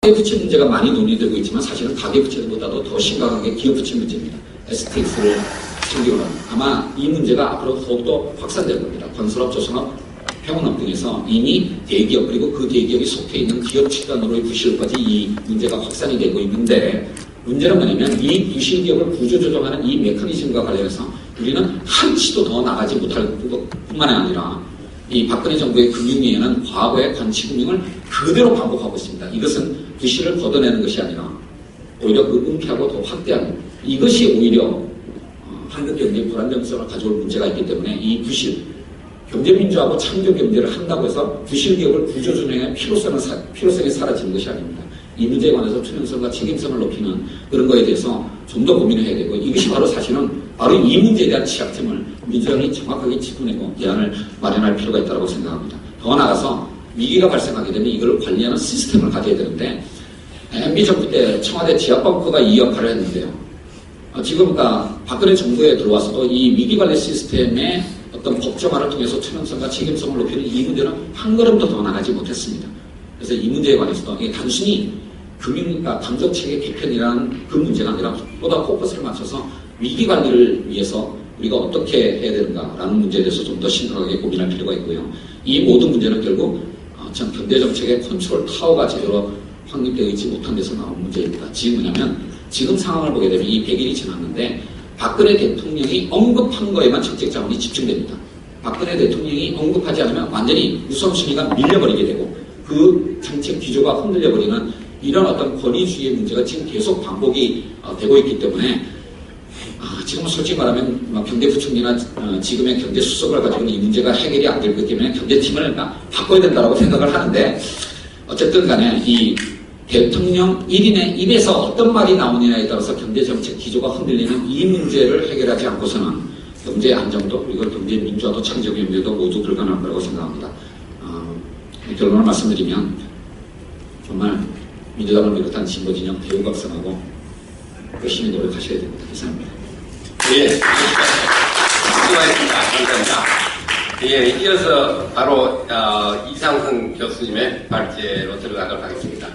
가계부채 문제가 많이 논의되고 있지만 사실은 가계부채보다도 더 심각한 게 기업부채 문제입니다. STX를 챙겨오는 아마 이 문제가 앞으로 더욱더 확산될 겁니다. 건설업, 조선업, 평온업 등에서 이미 대기업 그리고 그 대기업이 속해 있는 기업 집단으로의 부실까지 이 문제가 확산이 되고 있는데 문제는 뭐냐면 이 부실기업을 구조조정하는 이 메커니즘과 관련해서 우리는 한치도 더 나가지 못할 뿐만 아니라 이 박근혜 정부의 금융위에는 과거의 관치금융을 그대로 반복하고 있습니다. 이것은 부실을 걷어내는 것이 아니라 오히려 그 은폐하고 더 확대하는 이것이 오히려 한국 경제의 불안정성을 가져올 문제가 있기 때문에 이 부실, 경제민주화하고 창조경제를 한다고 해서 부실기업을 구조조정의 필요성이 사라지는 것이 아닙니다. 이 문제에 관해서 투명성과 책임성을 높이는 그런 거에 대해서 좀 더 고민을 해야 되고 이것이 바로 사실은 바로 이 문제에 대한 취약점을 민주당이 정확하게 짚어내고 대안을 마련할 필요가 있다고 생각합니다. 더 나아가서 위기가 발생하게 되면 이걸 관리하는 시스템을 가져야 되는데 MB 정부 때 청와대 지하벙커가 이 역할을 했는데요. 지금 박근혜 정부에 들어와서도 이 위기관리 시스템의 어떤 법정화를 통해서 투명성과 책임성을 높이는 이 문제는 한 걸음도 더 나가지 못했습니다. 그래서 이 문제에 관해서도 이게 단순히 감정체계 개편이라는 그 문제가 아니라 보다 포커스를 맞춰서 위기관리를 위해서 우리가 어떻게 해야 되는가라는 문제에 대해서 좀 더 심각하게 고민할 필요가 있고요. 이 모든 문제는 결국 전 경제정책의 컨트롤 타워가 제대로 확립되어 있지 못한 데서 나온 문제입니다. 지금 뭐냐면 지금 상황을 보게 되면 이 100일이 지났는데 박근혜 대통령이 언급한 거에만 정책 자원이 집중됩니다. 박근혜 대통령이 언급하지 않으면 완전히 우선순위가 밀려버리게 되고 그 정책 기조가 흔들려버리는 이런 어떤 권위주의의 문제가 지금 계속 반복이 되고 있기 때문에 지금은 솔직히 말하면 경제부총리나 지금의 경제수석을 가지고는 이 문제가 해결이 안 될 거기 때문에 경제팀을 바꿔야 된다고 생각을 하는데 어쨌든 간에 이 대통령 1인의 입에서 어떤 말이 나오느냐에 따라서 경제정책 기조가 흔들리는 이 문제를 해결하지 않고서는 경제 안정도 그리고 경제 민주화도 창조경제도 모두 불가능할 거라고 생각합니다. 결론을 말씀드리면 정말 민주당을 비롯한 진보진영 대우각성하고 열심히 노력하셔야 됩니다. 이상입니다. 예, 수고하셨습니다. 감사합니다. 예, 이어서 바로 이상승 교수님의 발제로 들어가도록 하겠습니다.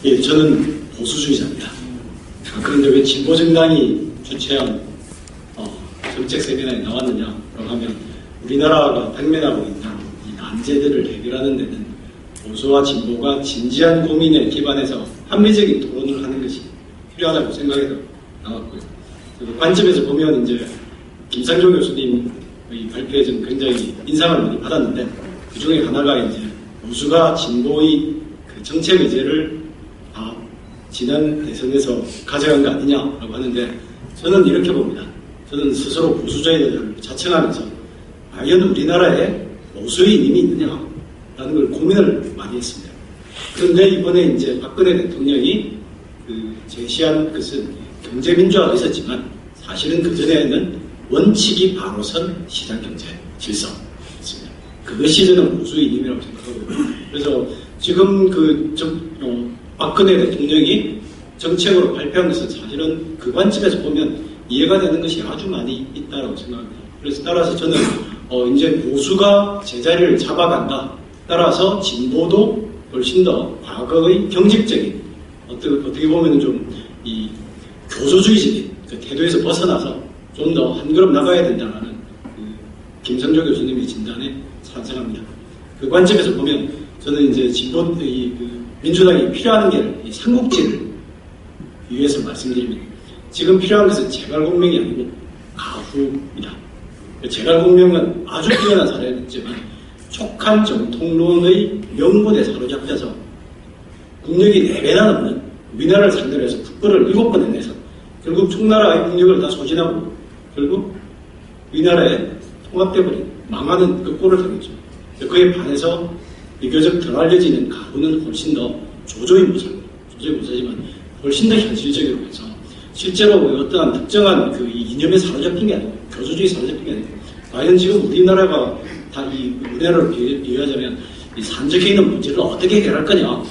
예, 저는 보수주의자입니다. 그런데 왜 진보정당이 주최한 정책 세미나에 나왔느냐라고 하면 우리나라가 당면하고 있는 이 난제들을 해결하는 데는 보수와 진보가 진지한 고민에 기반해서 합리적인 토론을 하는 것이 필요하다고 생각해서 나왔고요. 그 관점에서 보면 이제 김상조 교수님의 발표에 좀 굉장히 인상을 많이 받았는데 그 중에 하나가 이제 보수가 진보의 그 정책 의제를 다 지난 대선에서 가져간 거 아니냐라고 하는데 저는 이렇게 봅니다. 저는 스스로 보수주의자를 자청하면서 과연 우리나라에 보수의 힘이 있느냐라는 걸 고민을 많이 했습니다. 그런데 이번에 이제 박근혜 대통령이 제시한 것은 경제민주화가 있었지만 사실은 그전에는 원칙이 바로 선 시장경제 질서였습니다. 그것이 저는 보수의 힘이라고 생각하고요. 그래서 지금 박근혜 대통령이 정책으로 발표한 것은 사실은 그 관점에서 보면 이해가 되는 것이 아주 많이 있다고 생각합니다. 그래서 따라서 저는 이제 보수가 제자리를 잡아간다. 따라서 진보도 훨씬 더 과거의 경직적인 어떻게 보면 좀 이 교조주의적인 그 태도에서 벗어나서 좀 더 한 걸음 나가야 된다는 김상조 교수님의 진단에 찬성합니다. 그 관점에서 보면 저는 이제 민주당이 필요한 게 삼국지를 위해서 말씀드립니다. 지금 필요한 것은 재갈공명이 아니고 가후입니다. 재갈공명은 아주 뛰어난 사례였지만 촉한 정통론의 명분에 사로잡혀서 국력이 4배나 넘는 우리나라를 상대로 해서 국보를 7번 해내서 결국 총나라의 국력을 다 소진하고 결국 우리나라에 통합돼버린 망하는 그 꼴을 당했죠. 그에 반해서 비교적 덜 알려지는 가후는 훨씬 더 조조의 모사지만 훨씬 더 현실적이라고 해서 실제로 어떠한 특정한 그 이념에 사로잡힌 게 아니고 교조주의에 사로잡힌 게 아니고 과연 지금 우리나라가 다 우리나라를 비교하자면 이 산적해 있는 문제를 어떻게 해결할 거냐.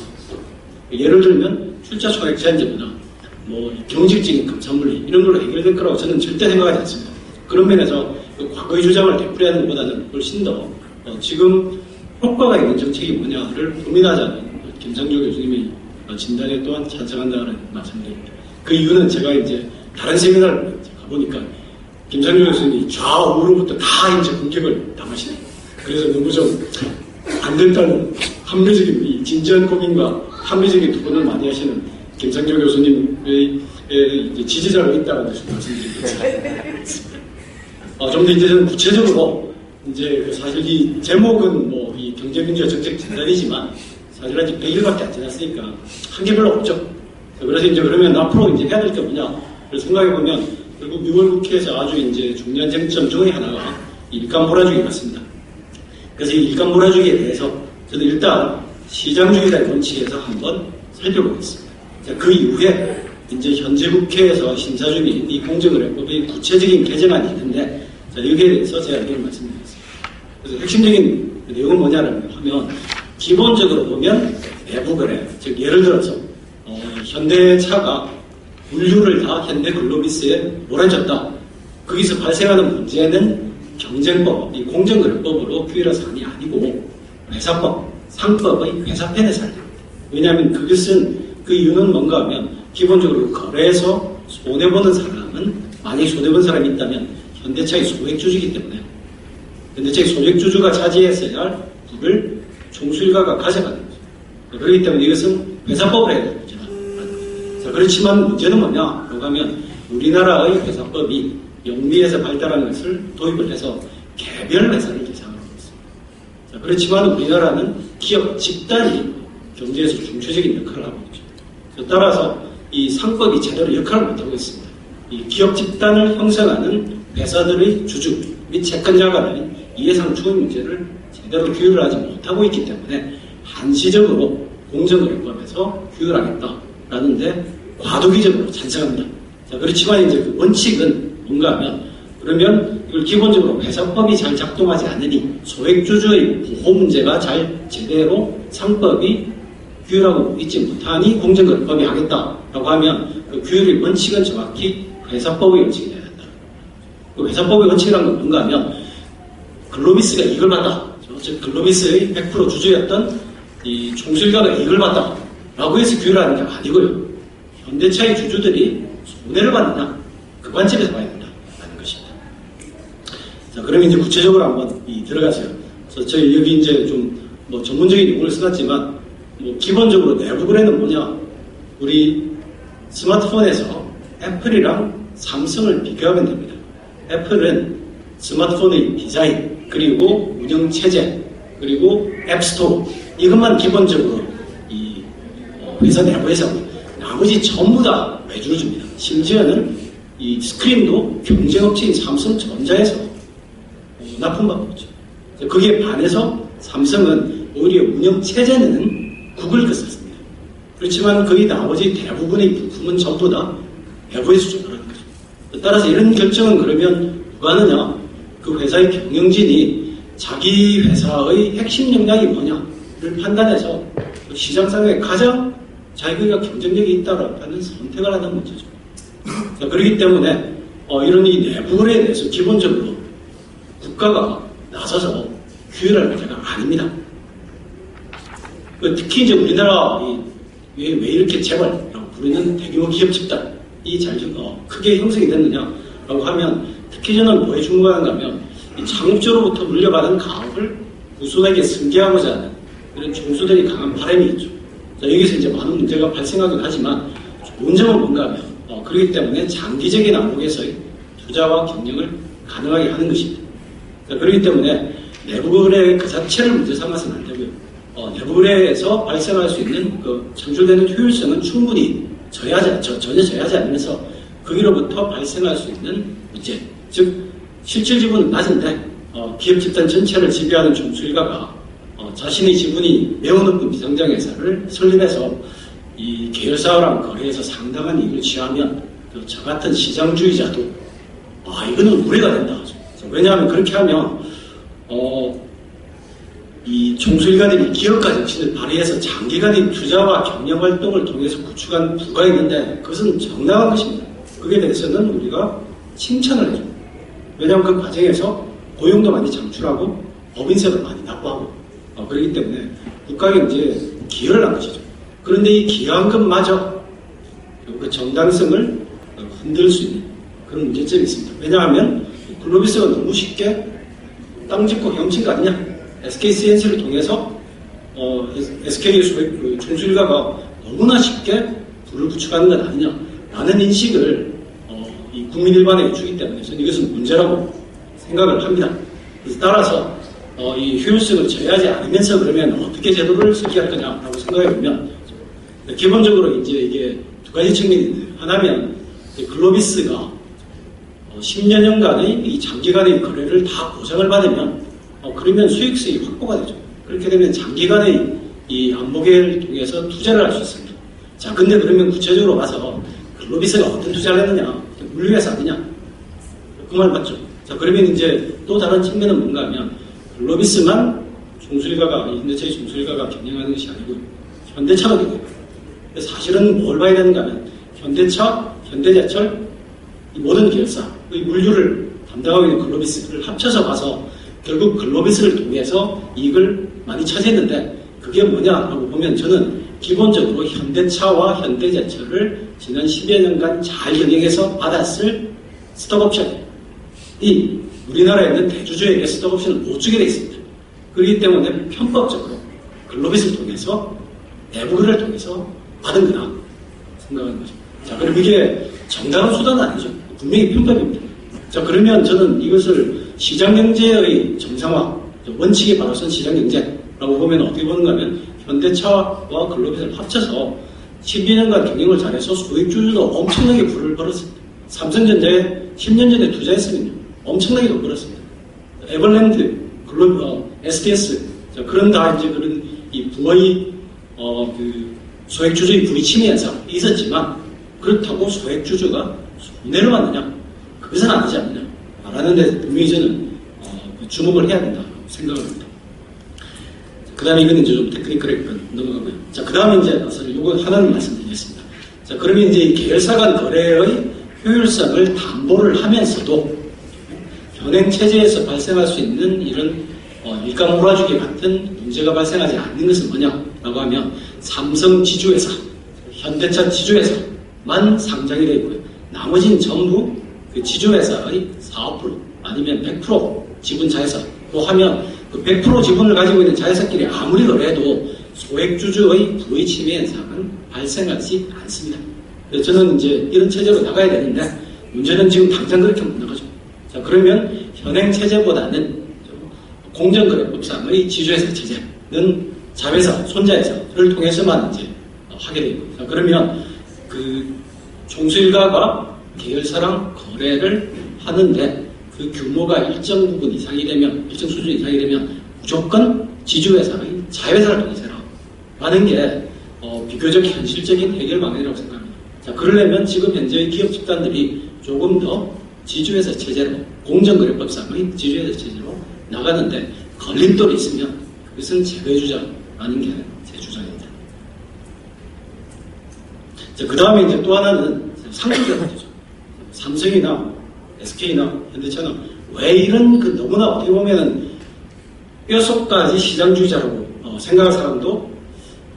예를 들면 출자 총액 제한제보다 경직적인 금산물리 이런 걸로 해결될 거라고 저는 절대 생각하지 않습니다. 그런 면에서 그 과거의 주장을 되풀이하는 것보다는 훨씬 더 지금 효과가 있는 정책이 뭐냐를 고민하자는 김상조 교수님의 진단에 또한 찬성한다는 말씀드립니다. 그 이유는 제가 이제 다른 세미나를 가보니까 김상조 교수님이 좌우로부터 다 이제 공격을 당하시네요. 그래서 너무 좀 안 된다는 합리적인 이 진지한 고민과 합리적인 토론을 많이 하시는 김상조 교수님의 이제 지지자로 있다는 것을 말씀드리겠습니다. 좀 더 이제 저는 구체적으로 이제 사실 이 제목은 뭐 이 경제민주화 정책 진단이지만 사실 아직 100일밖에 안 지났으니까 한 게 별로 없죠. 그래서 이제 그러면 앞으로 이제 해야 될 게 뭐냐? 그걸 생각해 보면 결국 6월 국회에서 아주 이제 중요한 쟁점 중의 하나가 일감 몰아주기 같습니다. 그래서 이 일감 몰아주기에 대해서 저는 일단 시장주의라는 원칙에서 한번 살펴보겠습니다. 자, 그 이후에 이제 현재 국회에서 심사 중인 이 공정거래법의 구체적인 개정안이 있는데 자, 여기에 대해서 제가 의견을 말씀드리겠습니다. 그래서 핵심적인 내용은 뭐냐면 하면 기본적으로 보면 내부거래, 즉 예를 들어서 현대차가 물류를 다 현대글로비스에 몰아줬다. 거기서 발생하는 문제는 경쟁법, 이 공정거래법으로 규율한 사안이 아니고 회사법, 상법의 회사편에서 살립니다. 왜냐하면 그것은 그 이유는 뭔가 하면 기본적으로 거래에서 손해보는 사람은 만약에 손해본 사람이 있다면 현대차의 소액주주이기 때문에 현대차의 소액주주가 차지했어야 할 부를 총수일가가 가져가는 거죠. 그렇기 때문에 이것은 회사법을 해야 되는 문제다. 자, 그렇지만 문제는 뭐냐? 하면 우리나라의 회사법이 영미에서 발달한 것을 도입을 해서 개별 회사를 대상으로 했습니다. 자, 그렇지만 우리나라는 기업 집단이 경제에서 중추적인 역할을 하고 있죠. 따라서 이 상법이 제대로 역할을 못하고 있습니다. 이 기업 집단을 형성하는 회사들의 주주 및 채권자 간의 이해상충의 문제를 제대로 규율을 하지 못하고 있기 때문에 한시적으로 공정거래법에서 규율하겠다라는데 과도기적으로 찬성합니다. 자, 그렇지만 이제 그 원칙은 뭔가 하면 그러면 이걸 기본적으로 회사법이 잘 작동하지 않으니 소액주주의 보호 문제가 잘 제대로 상법이 규율하고 있지 못하니 공정거래법이 하겠다라고 하면 그 규율의 원칙은 정확히 회사법의 원칙이 돼야 된다. 그 회사법의 원칙이란 건 뭔가 하면 글로비스가 이익을 봤다. 즉 글로비스의 100% 주주였던 이 총수일가가 이익을 봤다라고 해서 규율하는 게 아니고요. 현대차의 주주들이 손해를 받느냐 그 관점에서 봐야 된다라는 것입니다. 자, 그러면 이제 구체적으로 한번 들어가세요. 그래서 저희 여기 이제 좀 뭐 전문적인 용어를 써놨지만 뭐 기본적으로 내부 거래는 뭐냐? 우리 스마트폰에서 애플이랑 삼성을 비교하면 됩니다. 애플은 스마트폰의 디자인 그리고 운영 체제 그리고 앱스토어 이것만 기본적으로 이 회사 내부에서 나머지 전부 다 외주를 줍니다. 심지어는 이 스크린도 경쟁업체인 삼성전자에서 납품받고 있죠. 거기에 반해서 삼성은 오히려 운영 체제는 구글 것을 씁니다. 그렇지만 거의 나머지 대부분의 부품은 전부 다 내부에서 조달하는 거죠. 따라서 이런 결정은 그러면 누가 하느냐? 그 회사의 경영진이 자기 회사의 핵심 역량이 뭐냐를 판단해서 시장상에 가장 자기가 경쟁력이 있다라는 선택을 하는 문제죠. 자, 그렇기 때문에 이런 이 내부거래에 대해서 기본적으로 국가가 나서서 규율할 문제가 아닙니다. 특히 이제 우리나라 왜 이렇게 재벌이라고 부르는 대규모 기업 집단이 잘 크게 형성이 됐느냐라고 하면 특히 저는 뭐에 중요한가 하면 이 창업주로부터 물려받은 가업을 우수하게 승계하고자 하는 이런 총수들이 강한 바람이 있죠. 자, 여기서 이제 많은 문제가 발생하긴 하지만 좋은 점은 뭔가 하면 그렇기 때문에 장기적인 안목에서의 투자와 경영을 가능하게 하는 것입니다. 자, 그렇기 때문에 내부거래 그 자체를 문제 삼아서는 안 되고요. 내부거래에서 발생할 수 있는 그 창출되는 효율성은 충분히 전혀 저해하지 않으면서 거기로부터 발생할 수 있는 문제, 즉 실질 지분은 낮은데 기업 집단 전체를 지배하는 총수일가가 자신의 지분이 매우 높은 비상장회사를 설립해서 이 계열사랑 거래해서 상당한 이익을 취하면 저 같은 시장주의자도 이거는 우려가 된다. 왜냐하면 그렇게 하면 이 총수일가들이 기업가 정신을 발휘해서 장기간의 투자와 경영 활동을 통해서 구축한 부가 있는데 그것은 정당한 것입니다. 그에 대해서는 우리가 칭찬을 해줍니다. 왜냐하면 그 과정에서 고용도 많이 창출하고 법인세도 많이 납부하고 그렇기 때문에 국가경제에 기여를 한 것이죠. 그런데 이 기여한 것마저 그 정당성을 흔들 수 있는 그런 문제점이 있습니다. 왜냐하면 글로비스가 너무 쉽게 땅 짓고 헤엄친 거 아니냐. SK CNC를 통해서 SK의 총수일가가 너무나 쉽게 불을 붙여가는 것 아니냐 라는 인식을 이 국민 일반에 주기 때문에 저는 이것은 문제라고 생각을 합니다. 그래서 따라서 이 효율성을 제어하지 않으면서 그러면 어떻게 제도를 설계할 거냐라고 생각해 보면 기본적으로 이제 이게 두 가지 측면이 있는데 하나면 글로비스가 10여 년간의 이 장기간의 거래를 다 보장을 받으면 그러면 수익성이 확보가 되죠. 그렇게 되면 장기간의 이 안보계를 통해서 투자를 할 수 있습니다. 자, 근데 그러면 구체적으로 봐서 글로비스가 어떤 투자를 했느냐? 물류회사 아니냐? 그 말 맞죠? 자, 그러면 이제 또 다른 측면은 뭔가 하면 글로비스만 중수일가가, 현대차의 중수일가가 경영하는 것이 아니고 현대차가 되고요. 사실은 뭘 봐야 되는가 하면 현대차, 현대제철, 이 모든 계열사의 물류를 담당하고 있는 글로비스를 합쳐서 봐서 결국 글로비스를 통해서 이익을 많이 차지했는데 그게 뭐냐라고 보면 저는 기본적으로 현대차와 현대제철을 지난 10여 년간 잘 경영해서 받았을 스톡옵션이 우리나라에 있는 대주주에게 스톡옵션을 못 주게 되어 있습니다. 그렇기 때문에 편법적으로 글로비스를 통해서 내부를 통해서 받은 거다 생각하는 거죠. 자, 그럼 이게 정당한 수단은 아니죠. 분명히 편법입니다. 자, 그러면 저는 이것을 시장경제의 정상화, 원칙이 바로 선 시장경제라고 보면 어떻게 보는가 하면 현대차와 글로비스를 합쳐서 12년간 경영을 잘해서 수익주주도 엄청나게 부를 벌었습니다. 삼성전자에 10년 전에 투자했으면요. 엄청나게 돈 벌었습니다. 에버랜드, SDS, 자, 그런 다 이제 그런 이 부의, 소액주주의 부의침해 현상이 있었지만 그렇다고 소액주주가 손해를 받느냐? 그것은 아니지 않느냐? 라는데 분명히 저는 주목을 해야 된다고 생각을 합니다. 그 다음에 이거는 이제 좀 테크니컬하게 넘어가고요. 자, 그 다음에 이제 요거 하나는 말씀드리겠습니다. 자, 그러면 이제 이 계열사 간 거래의 효율성을 담보를 하면서도 현행체제에서 발생할 수 있는 이런 일감 몰아주기 같은 문제가 발생하지 않는 것은 뭐냐라고 하면 삼성 지주회사, 현대차 지주회사만 상장이 되어 있고요. 나머지는 전부 그 지주회사의 4% 아니면 100% 지분 자회사로 하면 그 100% 지분을 가지고 있는 자회사끼리 아무리 거래해도 소액주주의 부의 침해 현상은 발생하지 않습니다. 그래서 저는 이제 이런 체제로 나가야 되는데 문제는 지금 당장 그렇게 못 나가죠. 자, 그러면 현행 체제보다는 공정거래법상의 지주회사 체제는 자회사, 손자회사를 통해서만 이제 하게 되고, 자, 그러면 그 총수일가가 계열사랑 거래를 하는데 그 규모가 일정 부분 이상이 되면, 일정 수준 이상이 되면 무조건 지주회사의 자회사를 통해서 하는 게 비교적 현실적인 해결 방안이라고 생각합니다. 자, 그러려면 지금 현재의 기업 집단들이 조금 더 지주회사 체제로, 공정거래법상의 지주회사 체제로 나가는데 걸림돌이 있으면 그것은 제거해주자라는 게 제 주장입니다. 자, 그 다음에 이제 또 하나는 상품적 문제죠. 삼성이나 SK나 현대차나 왜 이런 그 너무나 어떻게 보면은 뼛속까지 시장주의자라고 생각할 사람도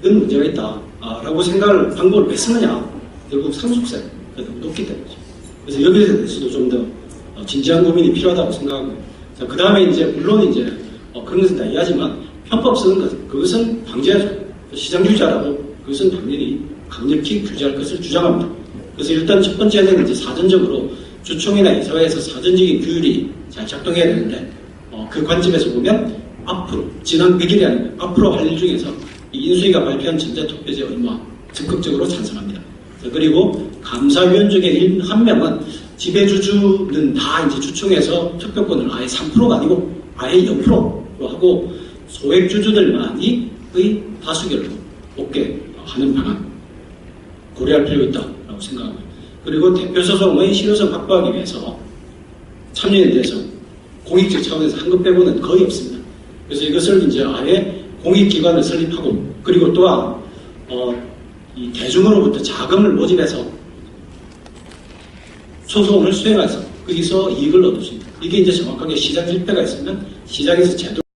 이런 문제가 있다라고 생각을 방법을 왜 쓰느냐? 결국 상속세가 너무 높기 때문이죠. 그래서 여기에 대해서도 좀 더 진지한 고민이 필요하다고 생각하고요. 자, 그 다음에 이제 물론 이제 그런 것은 다 이해하지만 편법 쓰는 것 그것은 방지하죠. 시장주의자라고 그것은 당연히 강력히 규제할 것을 주장합니다. 그래서 일단 첫 번째는 이제 사전적으로 주총이나 이사회에서 사전적인 규율이 잘 작동해야 되는데 그 관점에서 보면 앞으로 지난 100일이 아니고 앞으로 할 일 중에서 이 인수위가 발표한 전자투표제 의무화 적극적으로 찬성합니다. 자, 그리고 감사위원 중에 한 명은 지배주주는 다 이제 주총에서 투표권을 아예 3%가 아니고 아예 0%로 하고 소액주주들만이 의 다수결로 뽑게 하는 방안 고려할 필요가 있다고 생각하고요. 그리고 대표소송의 실효성 확보하기 위해서 참여에 대해서 공익적 차원에서 한 것 빼고는 거의 없습니다. 그래서 이것을 이제 아예 공익기관을 설립하고 그리고 또한 이 대중으로부터 자금을 모집해서 소송을 수행해서 거기서 이익을 얻을 수 있다. 이게 이제 정확하게 시장 실패가 있으면 시장에서 제도